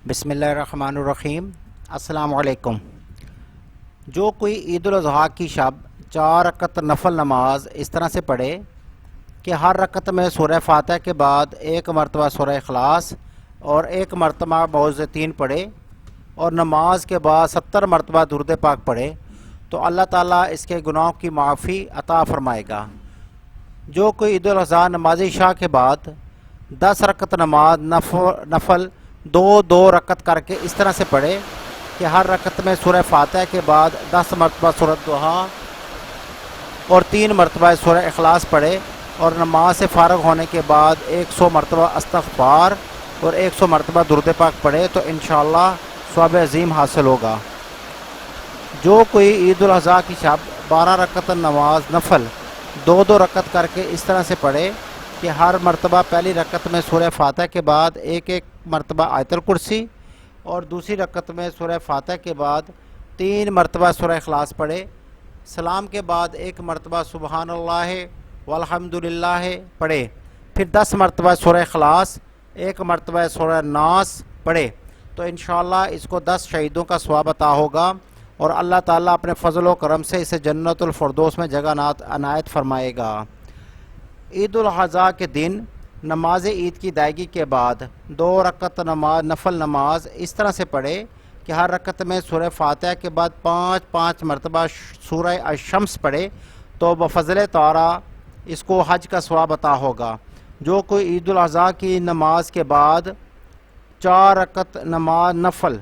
بسم اللہ الرحمن الرحیم۔ السلام علیکم۔ جو کوئی عید-ال-اضحیٰ کی شب 4 رکعت نفل نماز اس طرح سے پڑھے کہ ہر رکعت میں سورہ فاتحہ کے بعد ایک مرتبہ سورہ اخلاص اور ایک مرتبہ معوذتین پڑھے اور نماز کے بعد 70 مرتبہ درود پاک پڑھے تو اللہ تعالیٰ اس کے گناہوں کی معافی عطا فرمائے گا۔ جو کوئی عید-ال-اضحیٰ نماز عشاء کے بعد 10 رکعت نماز نفل دو رکعت کر کے اس طرح سے پڑھے کہ ہر رکعت میں سورہ فاتحہ کے بعد 10 مرتبہ سورہ دعا اور 3 مرتبہ سورہ اخلاص پڑھے اور نماز سے فارغ ہونے کے بعد 100 مرتبہ استغفار اور 100 مرتبہ درود پاک پڑھے تو انشاءاللہ ثواب عظیم حاصل ہوگا۔ جو کوئی عید-ال-اضحیٰ کی شب 12 رکعت نماز نفل دو رکعت کر کے اس طرح سے پڑھے کہ ہر مرتبہ پہلی رکعت میں سورہ فاتحہ کے بعد ایک مرتبہ آیت الکرسی اور دوسری رکعت میں سورہ فاتحہ کے بعد 3 مرتبہ سورہ اخلاص پڑھے، سلام کے بعد 1 مرتبہ سبحان اللہ والحمدللہ پڑھے، پھر 10 مرتبہ سورہ اخلاص، 1 مرتبہ سورہ ناس پڑھے تو انشاءاللہ اس کو 10 شہیدوں کا ثواب عطا ہوگا اور اللہ تعالیٰ اپنے فضل و کرم سے اسے جنت الفردوس میں جگہ عنایت فرمائے گا۔ عید-ال-اضحیٰ کے دن نماز عید کی ادائیگی کے بعد 2 رکعت نفل نماز اس طرح سے پڑھے کہ ہر رکعت میں سورہ فاتحہ کے بعد 5 مرتبہ سورہ الشمس پڑھے تو بفضل تعالیٰ اس کو حج کا ثواب عطا ہوگا۔ جو کوئی عید-ال-اضحیٰ کی نماز کے بعد 4 رکعت نماز نفل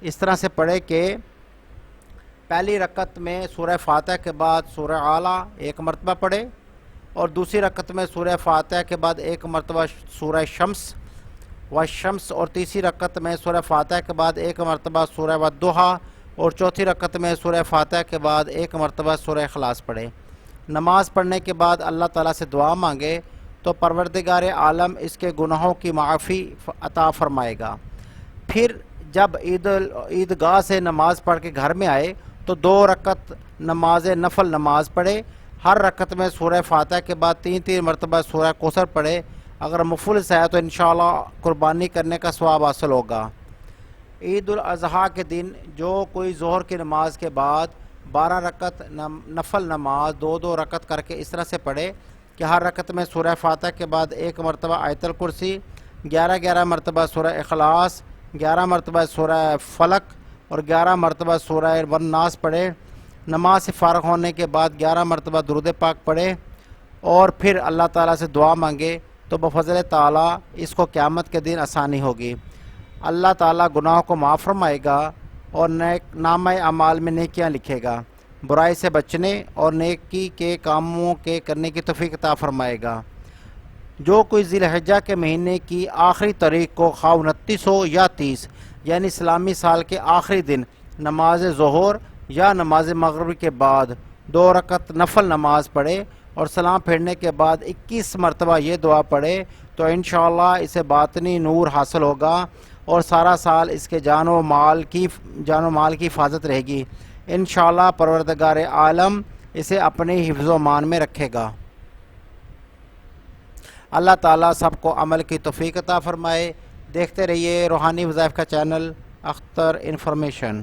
اس طرح سے پڑھے کہ پہلی رکعت میں سورہ فاتحہ کے بعد سورہ اعلیٰ 1 مرتبہ پڑھے اور دوسری رکعت میں سورہ فاتحہ کے بعد 1 مرتبہ سورہ شمس اور تیسری رکعت میں سورہ فاتحہ کے بعد 1 مرتبہ سورہ والضحیٰ اور چوتھی رکعت میں سورہ فاتحہ کے بعد 1 مرتبہ سورہ اخلاص پڑھے۔ نماز پڑھنے کے بعد اللہ تعالیٰ سے دعا مانگے تو پروردگار عالم اس کے گناہوں کی معافی عطا فرمائے گا۔ پھر جب عیدگاہ سے نماز پڑھ کے گھر میں آئے تو 2 رکعت نماز نفل نماز پڑھے، ہر رکعت میں سورہ فاتحہ کے بعد 3 مرتبہ سورہ کوثر پڑھے، اگر مفلس ہے تو انشاءاللہ قربانی کرنے کا ثواب حاصل ہوگا۔ عید-ال-اضحیٰ کے دن جو کوئی ظہر کی نماز کے بعد 12 رکعت نفل نماز 2 رکعت کر کے اس طرح سے پڑھے کہ ہر رکعت میں سورہ فاتحہ کے بعد 1 مرتبہ آیت الکرسی، 11 مرتبہ سورہ اخلاص، 11 مرتبہ سورہ فلق اور 11 مرتبہ سورہ والناس پڑھے، نماز سے فارغ ہونے کے بعد 11 مرتبہ درود پاک پڑھے اور پھر اللہ تعالیٰ سے دعا مانگے تو بفضل تعالیٰ اس کو قیامت کے دن آسانی ہوگی۔ اللہ تعالیٰ گناہوں کو معاف فرمائے گا اور نامہ اعمال میں نیکیاں لکھے گا، برائی سے بچنے اور نیکی کے کاموں کے کرنے کی توفیق عطا فرمائے گا۔ جو کوئی ذی الحجہ کے مہینے کی آخری تاریخ کو خواہ 29 ہو یا 30 یعنی اسلامی سال کے آخری دن نماز ظہر یا نماز مغرب کے بعد 2 رکعت نفل نماز پڑھے اور سلام پھیرنے کے بعد 21 مرتبہ یہ دعا پڑھے تو انشاءاللہ اسے باطنی نور حاصل ہوگا اور سارا سال اس کے جان و مال کی حفاظت رہے گی۔ انشاءاللہ پروردگار عالم اسے اپنے حفظ و امان میں رکھے گا۔ اللہ تعالیٰ سب کو عمل کی توفیق عطا فرمائے۔ دیکھتے رہیے روحانی وظائف کا چینل اختر انفارمیشن۔